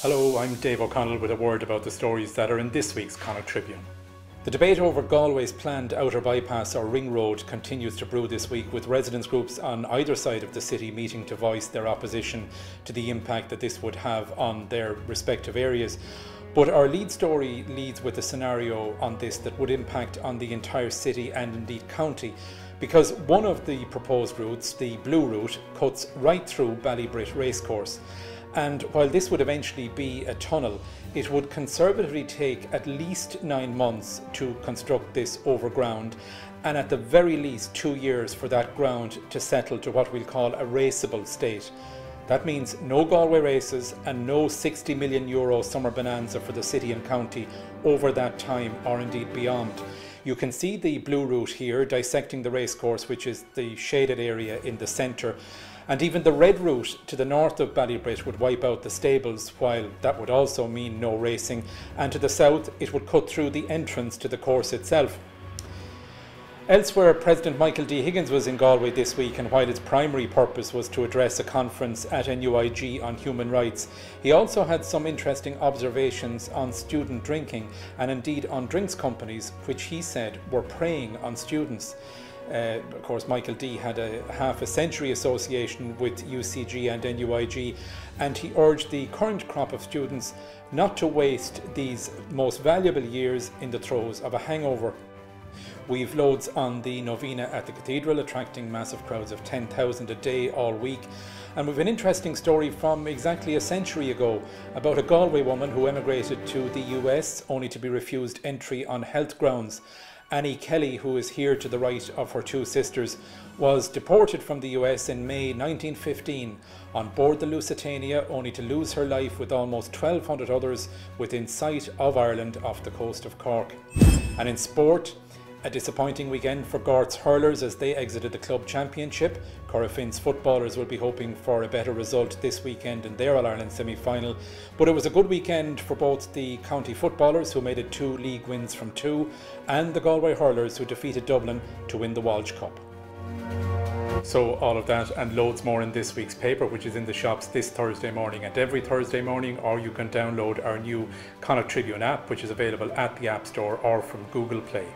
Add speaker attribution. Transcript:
Speaker 1: Hello, I'm Dave O'Connell with a word about the stories that are in this week's Connacht Tribune. The debate over Galway's planned outer bypass or ring road continues to brew this week, with residents groups on either side of the city meeting to voice their opposition to the impact that this would have on their respective areas. But our lead story leads with a scenario on this that would impact on the entire city and indeed county, because one of the proposed routes, the Blue Route, cuts right through Ballybrit Racecourse. And while this would eventually be a tunnel, it would conservatively take at least 9 months to construct this overground, and at the very least 2 years for that ground to settle to what we'll call a raceable state. That means no Galway races and no €60 million summer bonanza for the city and county over that time, or indeed beyond. You can see the Blue Route here dissecting the racecourse, which is the shaded area in the centre. And even the red route to the north of Ballybrit would wipe out the stables, while that would also mean no racing. And to the south, it would cut through the entrance to the course itself. Elsewhere, President Michael D. Higgins was in Galway this week, and while its primary purpose was to address a conference at NUIG on human rights, he also had some interesting observations on student drinking and indeed on drinks companies, which he said were preying on students. Of course, Michael D had a half-a-century association with UCG and NUIG, and he urged the current crop of students not to waste these most valuable years in the throes of a hangover. We've loads on the novena at the cathedral, attracting massive crowds of 10,000 a day all week. And we've an interesting story from exactly a century ago about a Galway woman who emigrated to the US only to be refused entry on health grounds. Annie Kelly, who is here to the right of her two sisters, was deported from the US in May 1915 on board the Lusitania, only to lose her life with almost 1,200 others within sight of Ireland off the coast of Cork. And in sport, a disappointing weekend for Garth's hurlers as they exited the club championship. Corofins footballers will be hoping for a better result this weekend in their All-Ireland semi-final. But it was a good weekend for both the county footballers, who made it 2 league wins from 2, and the Galway hurlers, who defeated Dublin to win the Walsh Cup. So all of that and loads more in this week's paper, which is in the shops this Thursday morning and every Thursday morning, or you can download our new Connacht Tribune app, which is available at the App Store or from Google Play.